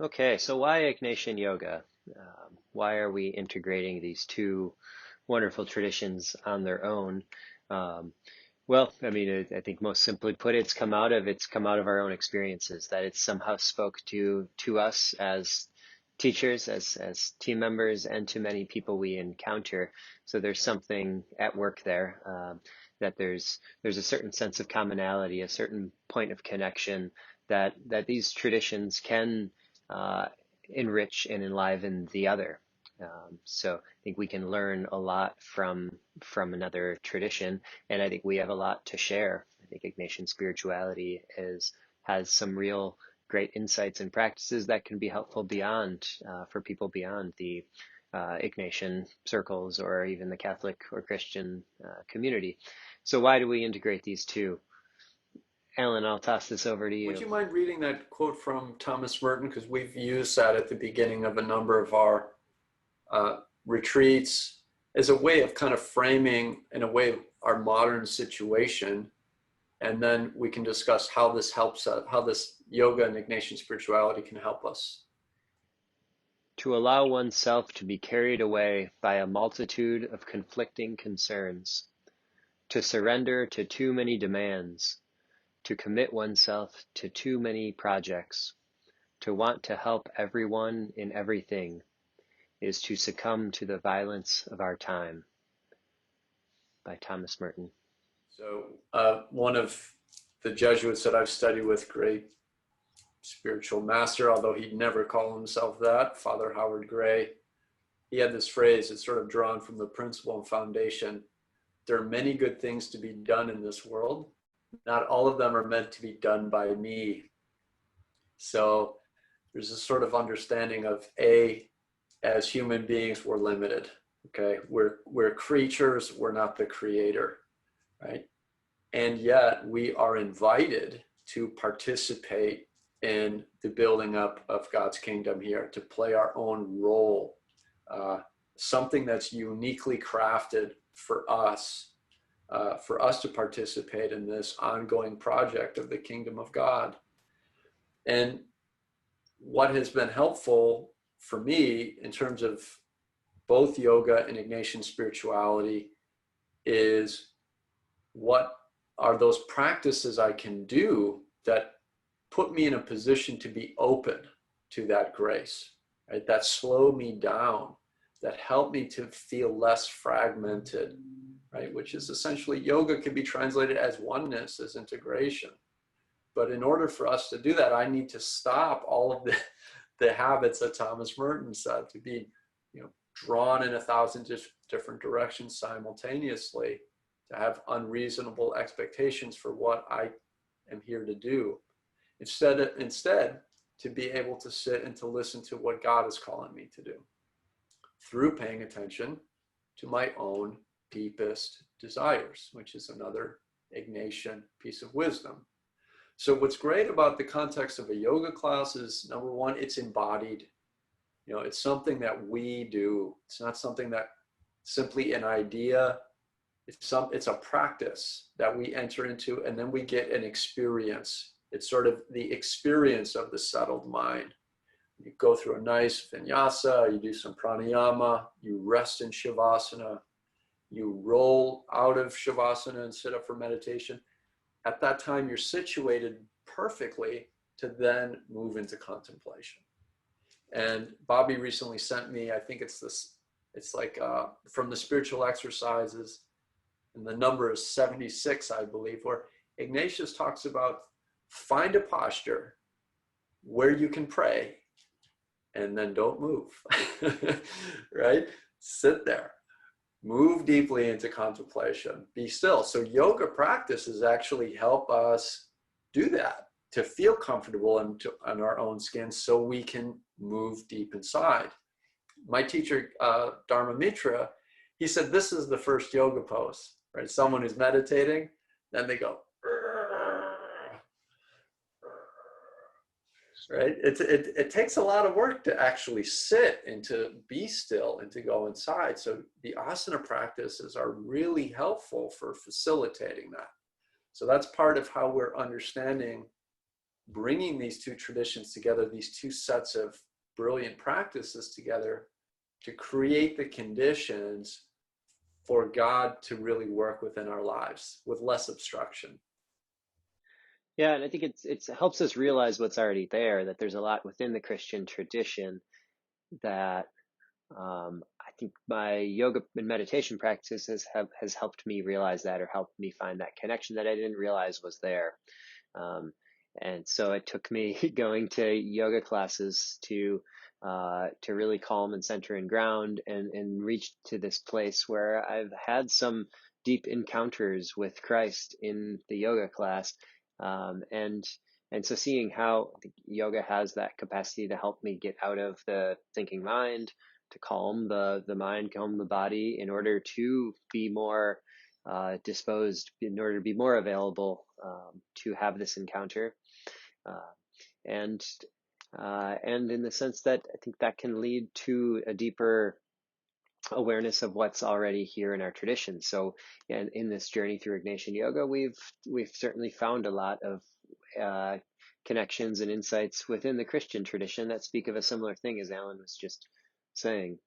Okay, so why Ignatian Yoga? Why are we integrating these two wonderful traditions on their own? Um, well, I mean, I think most simply put, it's come out of our own experiences, that it's somehow spoke to us as teachers, as team members, and to many people we encounter. So there's something at work there, that there's a certain sense of commonality, a certain point of connection that these traditions can uh, enrich and enliven the other. So I think we can learn a lot from another tradition, and I think we have a lot to share. I think Ignatian spirituality has some real great insights and practices that can be helpful beyond for people beyond the Ignatian circles or even the Catholic or Christian community. So why do we integrate these two? Alan, I'll toss this over to Would you. you mind reading that quote from Thomas Merton? Because we've used that at the beginning of a number of our retreats as a way of kind of framing, in a way, our modern situation. And then we can discuss how this helps us, how this yoga and Ignatian spirituality can help us. To allow oneself to be carried away by a multitude of conflicting concerns, to surrender to too many demands, to commit oneself to too many projects, to want to help everyone in everything, is to succumb to the violence of our time. By Thomas Merton. So one of the Jesuits that I've studied with, great spiritual master, although he'd never call himself that, Father Howard Gray, he had this phrase, it's sort of drawn from the principle and foundation. There are many good things to be done in this world. Not all of them are meant to be done by me. So there's a sort of understanding of as human beings, we're limited. Okay, we're creatures, we're not the creator, right? And yet we are invited to participate in the building up of God's kingdom here, to play our own role, something that's uniquely crafted for us to participate in this ongoing project of the kingdom of God. And what has been helpful for me in terms of both yoga and Ignatian spirituality is, what are those practices I can do that put me in a position to be open to that grace, right? That slow me down, that help me to feel less fragmented, right? Which is essentially, yoga can be translated as oneness, as integration. But in order for us to do that, I need to stop all of the habits that Thomas Merton said, to be, drawn in 1,000 different directions simultaneously, to have unreasonable expectations for what I am here to do. Instead, to be able to sit and to listen to what God is calling me to do through paying attention to my own deepest desires, which is another Ignatian piece of wisdom. So what's great about the context of a yoga class is, number one, it's embodied. It's something that we do. It's not something that simply an idea. It's a practice that we enter into, and then we get an experience. It's sort of the experience of the settled mind. You go through a nice vinyasa, you do some pranayama, you rest in shavasana, you roll out of shavasana and sit up for meditation. At that time, you're situated perfectly to then move into contemplation. And Bobby recently sent me, I think it's like from the spiritual exercises, and the number is 76, I believe, where Ignatius talks about, find a posture where you can pray and then don't move, right? Sit there, move deeply into contemplation, be still. So yoga practices actually help us do that, to feel comfortable on our own skin, so we can move deep inside. My teacher, Dharma Mitra, he said this is the first yoga pose, right? Someone who's meditating, then they go, right? It takes a lot of work to actually sit and to be still and to go inside. So the asana practices are really helpful for facilitating that. So that's part of how we're understanding bringing these two traditions together, these two sets of brilliant practices together to create the conditions for God to really work within our lives with less obstruction. Yeah, and I think it helps us realize what's already there, that there's a lot within the Christian tradition that I think my yoga and meditation practices has helped me realize that, or helped me find that connection that I didn't realize was there. Um, and so it took me going to yoga classes to really calm and center and ground, and reach to this place where I've had some deep encounters with Christ in the yoga class. Um, and and so seeing how I think yoga has that capacity to help me get out of the thinking mind, to calm the mind, calm the body, in order to be more disposed, in order to be more available to have this encounter, uh, and and in the sense that I think that can lead to a deeper awareness of what's already here in our tradition. So, and in this journey through Ignatian yoga, we've certainly found a lot of uh, connections and insights within the Christian tradition that speak of a similar thing, as Alan was just saying.